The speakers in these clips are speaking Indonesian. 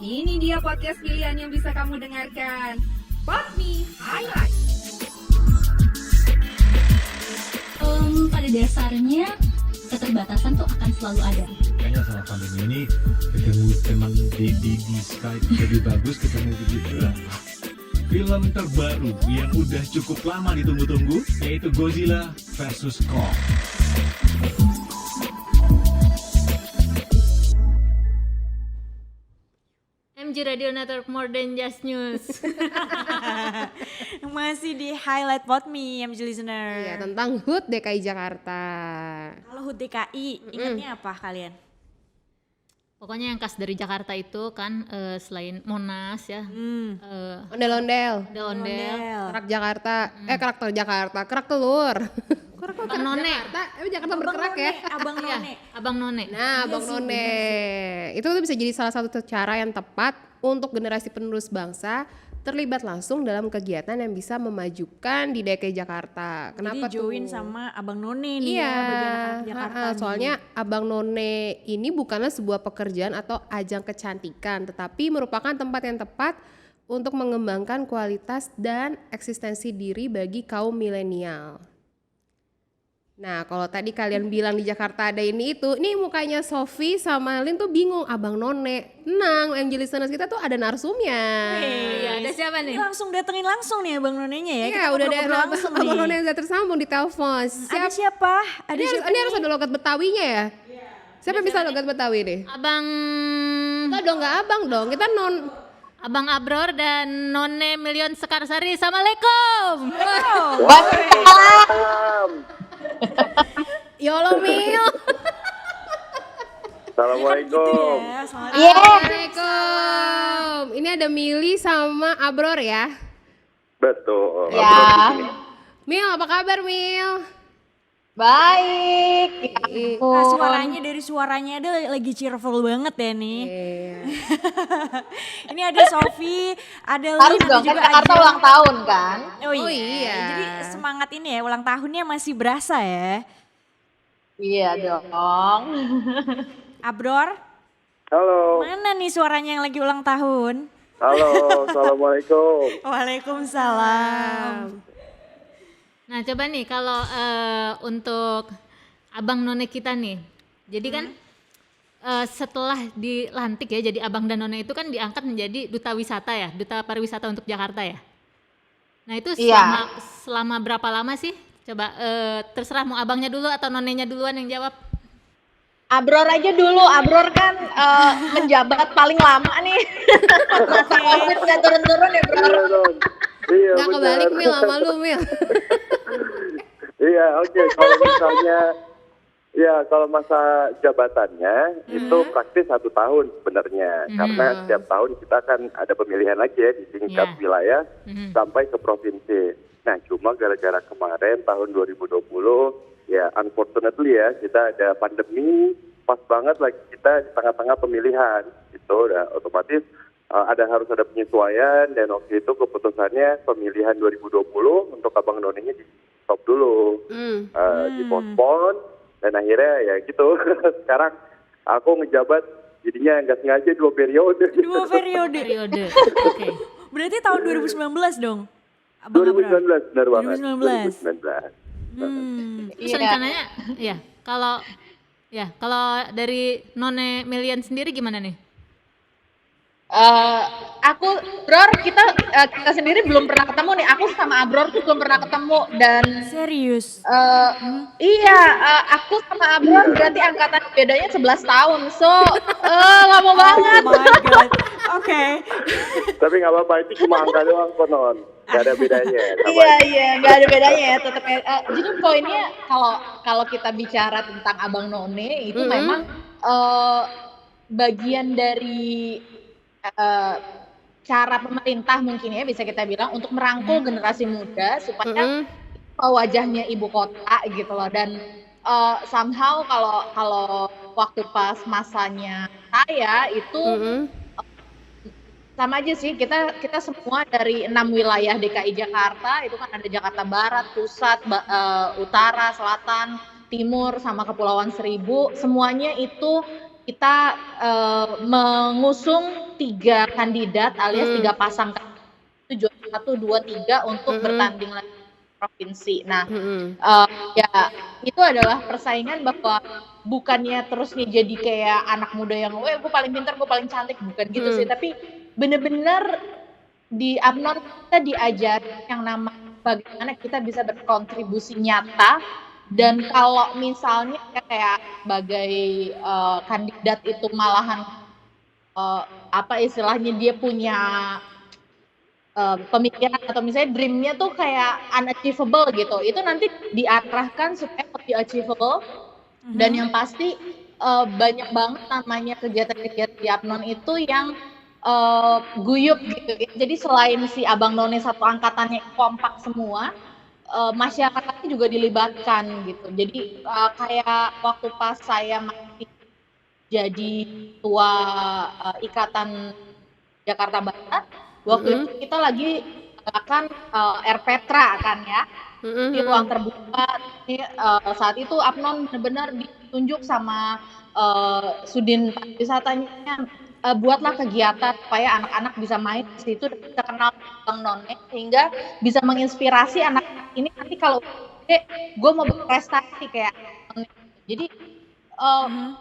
Ini dia podcast pilihan yang bisa kamu dengarkan. Podme Highlight. Pada dasarnya keterbatasan tuh akan selalu ada. Kayaknya sama pandemi ini ketemu teman di Skype lebih bagus ketemu begitu lah. Film terbaru yang udah cukup lama ditunggu-tunggu yaitu Godzilla vs Kong. MG Radio Network More Than Just News. Masih di highlight Podme, MG listener. Iya, tentang HUT DKI Jakarta. Kalau HUT DKI, ingatnya apa kalian? Pokoknya yang khas dari Jakarta itu kan selain Monas ya, Ondel-ondel. ondel-ondel, Kerak Jakarta. Karakter Jakarta. Kerak telur. Abang None. Jakarta, Jakarta berkerak ya. Abang Iya, None. Abang None. Nah, Bang None. Itu tuh bisa jadi salah satu cara yang tepat untuk generasi penerus bangsa terlibat langsung dalam kegiatan yang bisa memajukan di DKI Jakarta. Kenapa Jadi join tuh? sama Abang None nih Iya, ya, bagi anak-anak Jakarta nih. soalnya Abang None ini bukanlah sebuah pekerjaan atau ajang kecantikan, tetapi merupakan tempat yang tepat untuk mengembangkan kualitas dan eksistensi diri bagi kaum milenial. Nah, kalau tadi kalian bilang di Jakarta ada ini itu, ini mukanya Sofi sama Lin tuh bingung, Abang None. Tenang, MG listeners kita tuh ada narsumnya. Iya, ada siapa nih? Ini langsung datengin langsung nih Abang Nonenya ya. Iya, Kita udah ada ngobrol-ngobrol langsung Abang nih. None yang udah tersambung di telepon. Ada siapa? Ada siapa? Ini harus ada logat Betawinya ya? Siapa yang bisa logat Betawi nih? Abang Enggak dong, enggak abang dong. Kita Abang Abror dan None Million Sekarsari. Assalamualaikum. Yolo Mil. Assalamualaikum. Ya, selamat Assalamualaikum. Ini ada Mili sama Abror ya. Betul. Ya, Mil, apa kabar Mil? baik. Ya Nah, ampun. suaranya dari suaranya ada lagi cheerful banget ya nih. Ini ada Sofi, ada Harus Lin, ada dong, kan juga Jakarta Ajeng. ulang tahun kan? Oh Oh iya. iya. Jadi semangat ini ya, ulang tahunnya masih berasa ya. Iya dong. Abror, Halo. mana nih suaranya yang lagi ulang tahun? Halo. Assalamualaikum. Waalaikumsalam. Nah, coba nih kalau untuk Abang None kita nih. Jadi kan setelah dilantik ya jadi Abang dan None itu kan diangkat menjadi duta wisata ya, duta pariwisata untuk Jakarta ya. Nah, itu Iya. selama berapa lama sih? Coba terserah mau abangnya dulu atau nonenya duluan yang jawab. Abror aja dulu, Abror kan menjabat paling lama nih. Masa COVID nggak turun-turun ya Bro? Iya dong. Iya Gak benar. kebalik Mil sama lu Mil. Iya oke. Kalau misalnya, ya kalau masa jabatannya itu praktis 1 tahun sebenarnya. Karena setiap tahun kita kan ada pemilihan lagi ya di tingkat Iya. wilayah sampai ke provinsi. Nah cuma gara-gara kemarin tahun 2020 ya unfortunately ya kita ada pandemi pas banget lagi kita di tengah-tengah pemilihan itu udah otomatis harus ada penyesuaian dan waktu itu keputusannya pemilihan 2020 untuk Abang Nonenya di stop dulu, dipospon dan akhirnya ya gitu sekarang aku ngejabat jadinya nggak sengaja 2 periode. 2 periode. Periode. Oke. Berarti tahun 2019 dong? Abang Abror? 2019 benar banget. 2019. 2019. Terus rencananya kalau dari None Million sendiri gimana nih? Aku, Bror, kita sendiri belum pernah ketemu nih. Aku sama Abror tuh belum pernah ketemu dan Serius? iya, aku sama Abror berarti angkatan bedanya 11 tahun. So, lama banget. Oh my god. Oke. Tapi nggak apa-apa itu cuma angka doang konon, nggak ada bedanya. Sama Iya, nggak ada bedanya ya. Tetap. Jadi poinnya kalau kita bicara tentang Abang None itu memang bagian dari cara pemerintah mungkin ya bisa kita bilang untuk merangkul generasi muda supaya wajahnya ibu kota gitu loh. Dan somehow kalau waktu pas masanya saya itu sama aja sih, kita semua dari 6 wilayah DKI Jakarta itu kan ada Jakarta Barat, Pusat, Utara, Selatan, Timur sama Kepulauan Seribu, semuanya itu kita mengusung 3 kandidat alias 3 pasang itu juara 1, 2, 3 untuk bertanding lagi di provinsi. Nah, ya itu adalah persaingan bahwa bukannya terus nih jadi kayak anak muda yang, gue paling pintar, gue paling cantik, bukan gitu sih. Tapi bener-bener di Abnon kita diajarin yang namanya bagaimana kita bisa berkontribusi nyata. Dan kalau misalnya kayak sebagai kandidat itu malahan apa istilahnya dia punya pemikiran atau misalnya dreamnya tuh kayak unachievable gitu, itu nanti diarahkan supaya lebih achievable. Dan yang pasti banyak banget namanya kegiatan-kegiatan di Abnon itu yang guyup gitu. Jadi selain si abang none satu angkatannya kompak semua, masyarakatnya juga dilibatkan gitu. Jadi kayak waktu pas saya masih jadi ketua Ikatan Jakarta Barat, waktu itu kita lagi akan RPetra kan ya, di ruang terbuka. Saat itu Abnon benar-benar ditunjuk sama Sudin Pariwisatanya, buatlah kegiatan supaya anak-anak bisa main di situ dan bisa kenal Bang None sehingga bisa menginspirasi anak-anak ini nanti kalau gue mau berprestasi kayak None. Jadi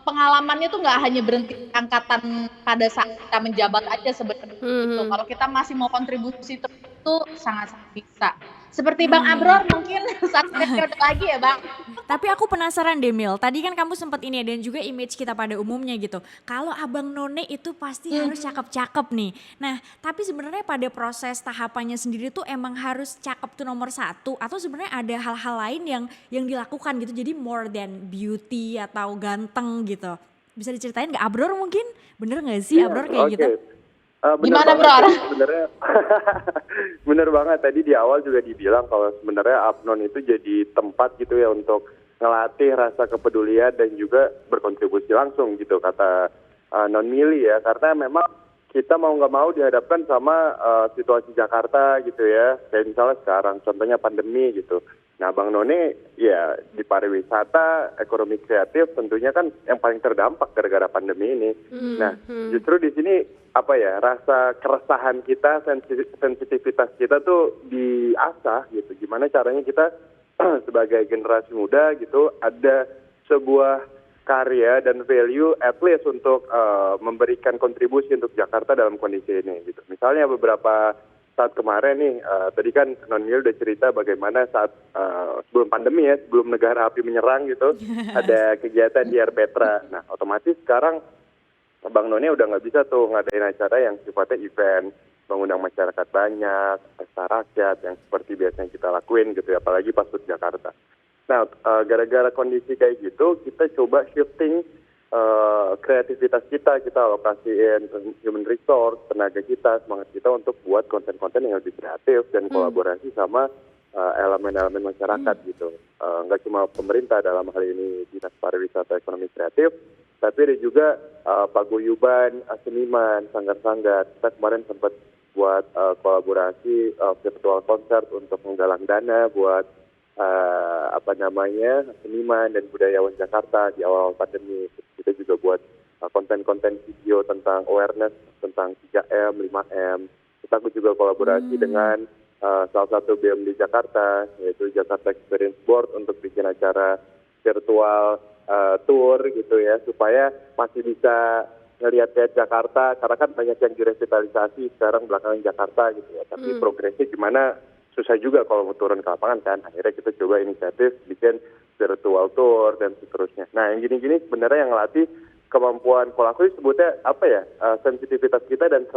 pengalamannya tuh nggak hanya berhenti angkatan pada saat kita menjabat aja sebenarnya gitu. Kalau kita masih mau kontribusi terus itu sangat-sangat bisa. Seperti Bang Abror mungkin satu periode lagi ya Bang. Tapi aku penasaran deh Mil, tadi kan kamu sempat ini ya, dan juga image kita pada umumnya gitu. Kalau Abang None itu pasti harus cakep-cakep nih. Nah tapi sebenarnya pada proses tahapannya sendiri tuh emang harus cakep tuh nomor 1, atau sebenarnya ada hal-hal lain yang dilakukan gitu, jadi more than beauty atau ganteng gitu. Bisa diceritain gak Abror mungkin? Bener gak sih Abror kayak gitu? Gimana Bro? Sebenarnya bener banget, tadi di awal juga dibilang kalau sebenarnya Abnon itu jadi tempat gitu ya untuk ngelatih rasa kepedulian dan juga berkontribusi langsung gitu kata Non Mili ya, karena memang kita mau nggak mau dihadapkan sama situasi Jakarta gitu ya, kayak misalnya sekarang contohnya pandemi gitu. Nah Bang None ya di pariwisata, ekonomi kreatif tentunya kan yang paling terdampak gara-gara pandemi ini. Nah justru di sini apa ya, rasa keresahan kita, sensitivitas kita tuh diasah gitu. Gimana caranya kita sebagai generasi muda gitu ada sebuah karya dan value at least untuk memberikan kontribusi untuk Jakarta dalam kondisi ini gitu. Misalnya beberapa saat kemarin nih, tadi kan Non Mil udah cerita bagaimana saat sebelum pandemi ya, sebelum negara api menyerang gitu, ada kegiatan di RPetra. Nah otomatis sekarang Bang None udah nggak bisa tuh ngadain acara yang sifatnya event, mengundang masyarakat banyak, pesta rakyat yang seperti biasanya kita lakuin gitu ya, apalagi pas di Jakarta. Nah gara-gara kondisi kayak gitu, kita coba shifting kreativitas kita alokasiin human resource, tenaga kita, semangat kita untuk buat konten-konten yang lebih kreatif dan kolaborasi sama elemen-elemen masyarakat gitu. Nggak cuma pemerintah dalam hal ini Dinas Pariwisata Ekonomi Kreatif, tapi ada juga paguyuban, seniman, sanggar-sanggar. Kita kemarin sempat buat kolaborasi virtual konser untuk menggalang dana buat seniman dan budayawan Jakarta di awal pandemi. Kita juga buat konten-konten video tentang awareness tentang 3M, 5M. Kita juga kolaborasi dengan salah satu BUMD Jakarta, yaitu Jakarta Experience Board, untuk bikin acara virtual tour gitu ya, supaya masih bisa ngelihat Jakarta, karena kan banyak yang direvitalisasi sekarang belakangan Jakarta gitu ya, tapi progresnya gimana susah juga kalau mau turun ke lapangan kan. Akhirnya kita coba inisiatif bikin virtual tour dan seterusnya. Nah yang gini-gini sebenarnya yang ngelatih kemampuan, kalau aku sebutnya apa ya, sensitivitas kita dan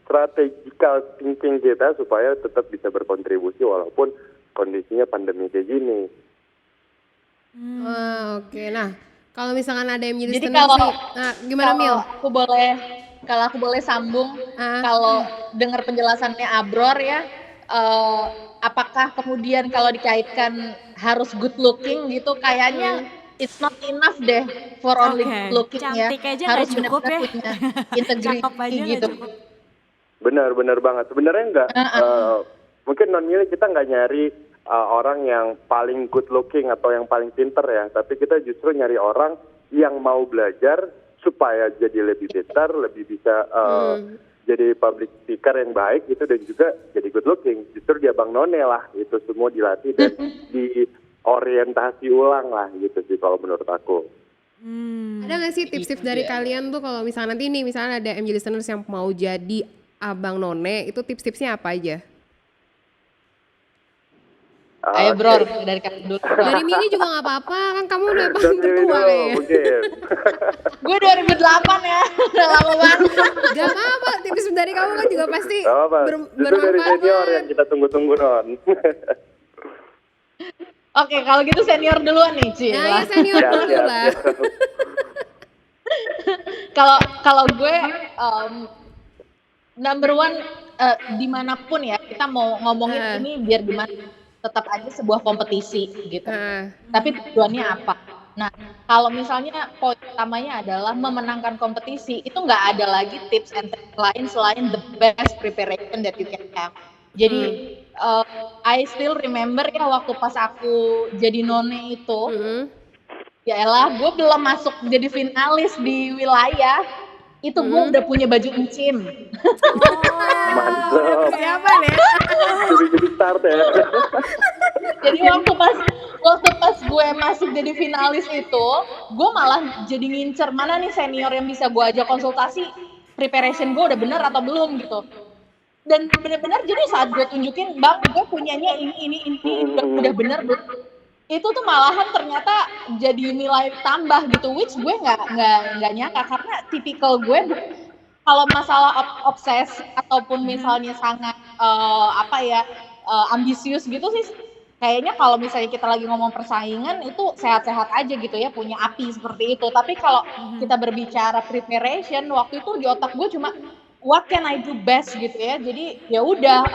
strategical thinking kita supaya tetap bisa berkontribusi walaupun kondisinya pandemi kayak gini. Oke. Nah kalau misalkan ada yang menjadi Jadi senang kalau sih, nah gimana Mil? Kalau aku boleh sambung, kalau dengar penjelasannya Abror ya, apakah kemudian kalau dikaitkan harus good looking gitu, kayaknya it's not enough deh for only good looking ya. Cantik aja Harus nggak cukup benar-benar ya. punya integrity Cakep aja nggak gitu. cukup. Benar banget. Sebenarnya enggak, mungkin Non Mili kita nggak nyari orang yang paling good looking atau yang paling pinter ya, tapi kita justru nyari orang yang mau belajar supaya jadi lebih pintar, lebih bisa jadi public speaker yang baik gitu, dan juga jadi good looking. Justru di Abang None lah itu semua dilatih dan diorientasi ulang lah gitu sih kalau menurut aku. Ada nggak sih tips-tips dari kalian tuh kalau misalnya nanti nih, misalnya ada MJ listeners yang mau jadi Abang None, itu tips-tipsnya apa aja? Ayo bro, dari kamu dulu. Dari Mili juga nggak apa-apa, kan kamu udah paling Dari tertua dulu, kayaknya. mungkin. Gue 2008 ya, udah lama banget. Gak apa-apa, tips dari kamu kan juga pasti Gak apa-apa. Justru dari bermanfaat senior banget. yang kita tunggu-tunggu, Non. Oke, kalau gitu senior duluan nih, Ci. Nah, ya senior Siap, dulu siap, lah. siap. Kalau gue number one, dimanapun ya kita mau ngomongin ini biar gimana, tetap aja sebuah kompetisi gitu. Tapi tujuannya apa? Nah, kalau misalnya poin utamanya adalah memenangkan kompetisi, itu nggak ada lagi tips and tricks lain selain the best preparation that you can have. Jadi I still remember ya waktu pas aku jadi None itu, ya elah gue belum masuk jadi finalis di wilayah, itu gue udah punya baju encim. Mantap. Siapa nih? Jadi start ya. Jadi waktu pas gue masuk jadi finalis itu, gue malah jadi ngincer mana nih senior yang bisa gue ajak konsultasi, preparation gue udah bener atau belum gitu. Dan benar-benar jadi saat gue tunjukin, bang gue punyanya ini udah bener belum, itu tuh malahan ternyata jadi nilai tambah gitu, which gue nggak nyangka, karena tipikal gue kalau masalah obses ataupun misalnya sangat ambisius gitu sih, kayaknya kalau misalnya kita lagi ngomong persaingan itu sehat-sehat aja gitu ya, punya api seperti itu. Tapi kalau kita berbicara preparation, waktu itu di otak gue cuma what can I do best gitu ya. Jadi ya udah,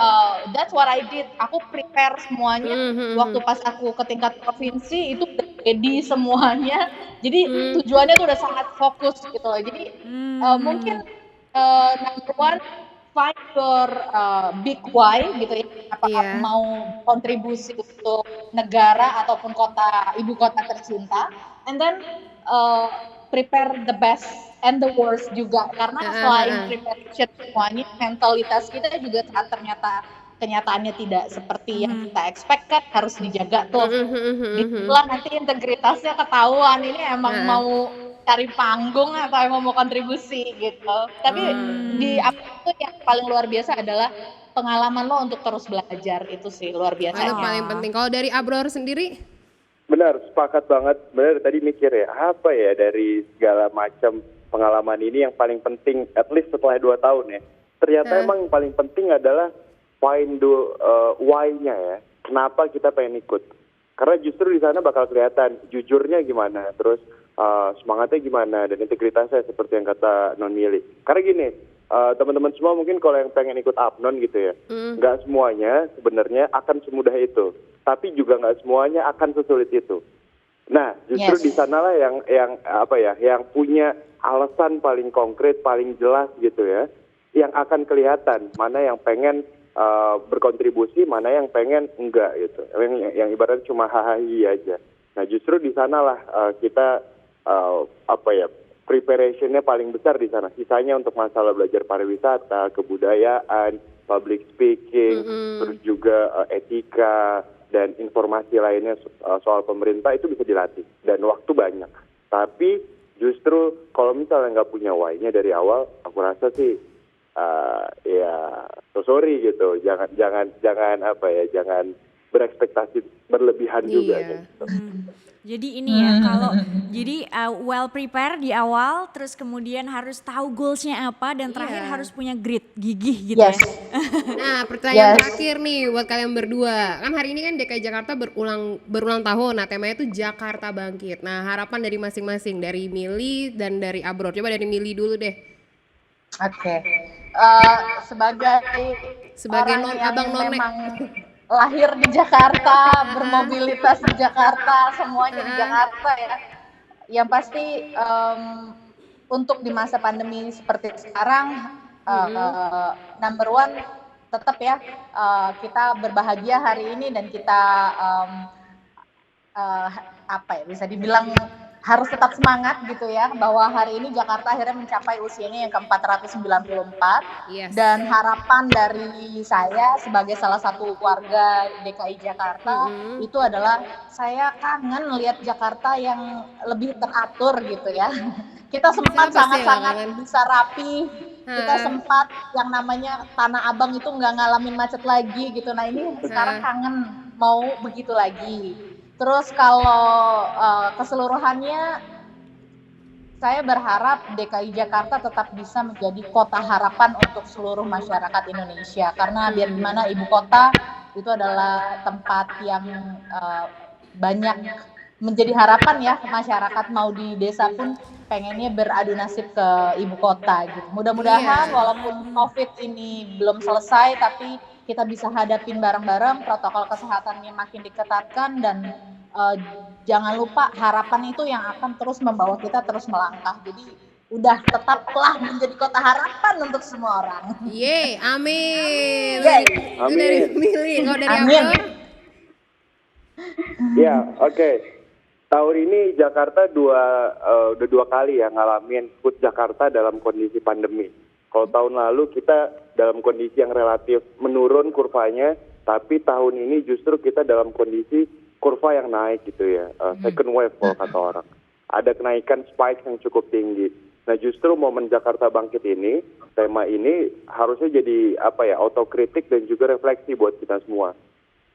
that's what I did. Aku prepare semuanya. Waktu pas aku ke tingkat provinsi itu udah ready semuanya. Jadi tujuannya tuh udah sangat fokus gitu loh. Jadi mungkin number one, find your big why gitu ya. Apakah mau kontribusi untuk negara ataupun ibu kota tercinta, and then prepare the best and the worst juga, karena selain preparation semuanya, mentalitas kita juga saat ternyata kenyataannya tidak seperti yang kita expect kan harus dijaga tuh. Itulah nanti integritasnya ketahuan, ini emang mau cari panggung atau emang mau kontribusi gitu. Tapi di apa itu yang paling luar biasa adalah pengalaman lo untuk terus belajar, itu sih luar biasa. Itu paling penting. Kalau dari Abror sendiri? Benar, sepakat banget. Benar, tadi mikir ya, apa ya dari segala macam pengalaman ini yang paling penting, at least setelah 2 tahun ya. Ternyata emang yang paling penting adalah find the why-nya ya. Kenapa kita pengen ikut. Karena justru di sana bakal kelihatan jujurnya gimana, terus semangatnya gimana, dan integritasnya seperti yang kata Non Mili. Karena gini, teman-teman semua mungkin kalau yang pengen ikut Abnon gitu ya, nggak semuanya sebenarnya akan semudah itu. Tapi juga nggak semuanya akan sesulit itu. Nah, justru di sanalah yang punya alasan paling konkret, paling jelas gitu ya, yang akan kelihatan mana yang pengen berkontribusi, mana yang pengen enggak gitu, yang ibaratnya cuma hahaha aja. Nah, justru di sanalah kita preparationnya paling besar di sana. Sisanya untuk masalah belajar pariwisata, kebudayaan, public speaking, terus juga etika dan informasi lainnya soal pemerintah itu bisa dilatih dan waktu banyak. Tapi justru kalau misalnya nggak punya why-nya dari awal, aku rasa sih sorry gitu. Jangan berekspektasi berlebihan juga gitu. Jadi ini ya, kalau well prepare di awal, terus kemudian harus tahu goalsnya apa, dan terakhir harus punya grit, gigih gitu ya. Nah, pertanyaan terakhir nih buat kalian berdua. Kan hari ini kan DKI Jakarta berulang tahun. Nah, temanya itu Jakarta Bangkit. Nah, harapan dari masing-masing, dari Mili dan dari Abror. Coba dari Mili dulu deh. Oke. Sebagai Abang None. Memang lahir di Jakarta, bermobilitas di Jakarta, semuanya di Jakarta ya. Yang pasti untuk di masa pandemi seperti sekarang, number one tetap ya, kita berbahagia hari ini dan kita bisa dibilang harus tetap semangat gitu ya, bahwa hari ini Jakarta akhirnya mencapai usianya yang ke-494. Yes. Dan harapan dari saya sebagai salah satu warga DKI Jakarta itu adalah saya kangen lihat Jakarta yang lebih teratur gitu ya. Kita sempat Siapa sih yang sangat-sangat kangen? bisa rapi, kita sempat yang namanya Tanah Abang itu nggak ngalamin macet lagi gitu. Nah ini sekarang kangen mau begitu lagi. Terus kalau keseluruhannya saya berharap DKI Jakarta tetap bisa menjadi kota harapan untuk seluruh masyarakat Indonesia, karena biar gimana ibu kota itu adalah tempat yang banyak menjadi harapan ya masyarakat, mau di desa pun pengennya beradu nasib ke ibu kota gitu. Mudah-mudahan walaupun COVID ini belum selesai, tapi kita bisa hadapin bareng-bareng, protokol kesehatannya makin diketatkan, dan jangan lupa harapan itu yang akan terus membawa kita terus melangkah. Jadi udah tetaplah menjadi kota harapan untuk semua orang. Yeay, amin. Yeay. Itu dari Mili, kalau dari Amin. Abdul? Ya, oke. Tahun ini Jakarta udah dua kali ya ngalamin food Jakarta dalam kondisi pandemi. Kalau tahun lalu kita dalam kondisi yang relatif menurun kurvanya, tapi tahun ini justru kita dalam kondisi kurva yang naik gitu ya, second wave kalau kata orang. Ada kenaikan spike yang cukup tinggi. Nah justru momen Jakarta Bangkit ini, tema ini harusnya jadi autokritik dan juga refleksi buat kita semua.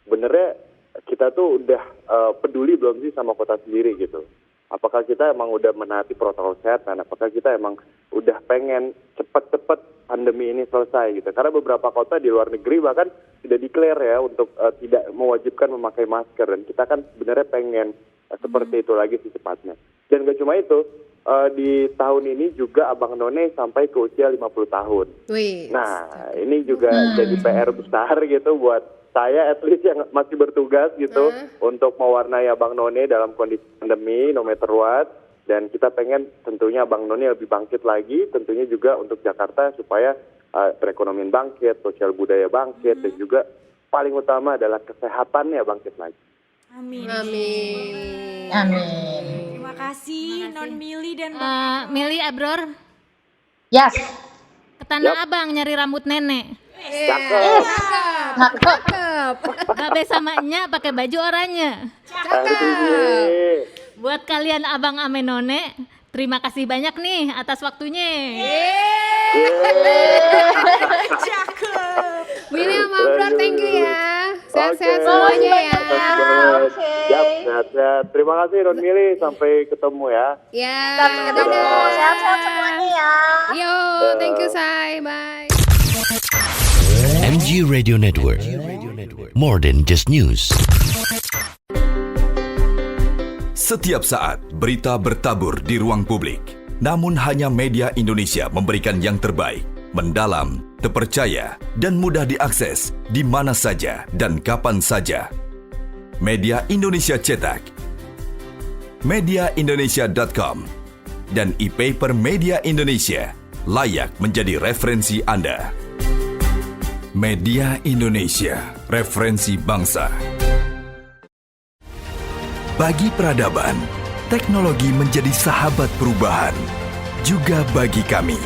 Benernya kita tuh udah peduli belum sih sama kota sendiri gitu? Apakah kita emang udah menaati protokol kesehatan? Apakah kita emang udah pengen cepet-cepet pandemi ini selesai gitu? Karena beberapa kota di luar negeri bahkan sudah declare ya untuk tidak mewajibkan memakai masker, dan kita kan sebenarnya pengen seperti itu lagi secepatnya. Dan gak cuma itu, di tahun ini juga Abang None sampai ke usia 50 tahun. Wih. Nah ini juga jadi PR besar gitu buat saya, at least yang masih bertugas gitu untuk mewarnai Abang None dalam kondisi pandemi, no matter what. Dan kita pengen tentunya Abang None lebih bangkit lagi, tentunya juga untuk Jakarta supaya perekonomian bangkit, sosial budaya bangkit, dan juga paling utama adalah kesehatannya bangkit lagi. Amin. Amin. Amin. Terima kasih Non Mili dan Bang Mili Abror, Yes. ke Tanah Abang nyari rambut nenek. Cakep. Cakep. Babe sama Nya pakai baju oranye. Aduh. Buat kalian Abang ame None, terima kasih banyak nih atas waktunya. Mili sama Abror, thank you ya. Sehat-sehat Oke. semuanya ya. Siap, sehat-sehat. Terima kasih Non Mili, sampai ketemu ya. Ya, Dadah. Sehat-sehat semuanya ya. Yo, thank you Say, bye. MG Radio Network. More than just news. Setiap saat berita bertabur di ruang publik. Namun hanya Media Indonesia memberikan yang terbaik, mendalam, terpercaya, dan mudah diakses di mana saja dan kapan saja. Media Indonesia Cetak, mediaindonesia.com, dan e-paper Media Indonesia layak menjadi referensi Anda. Media Indonesia, referensi bangsa. Bagi peradaban, teknologi menjadi sahabat perubahan. Juga bagi kami.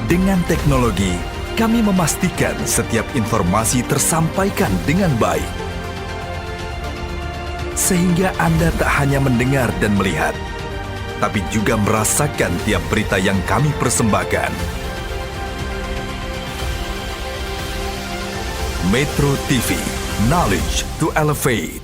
Dengan teknologi, kami memastikan setiap informasi tersampaikan dengan baik. Sehingga Anda tak hanya mendengar dan melihat, tapi juga merasakan tiap berita yang kami persembahkan. Metro TV, knowledge to elevate.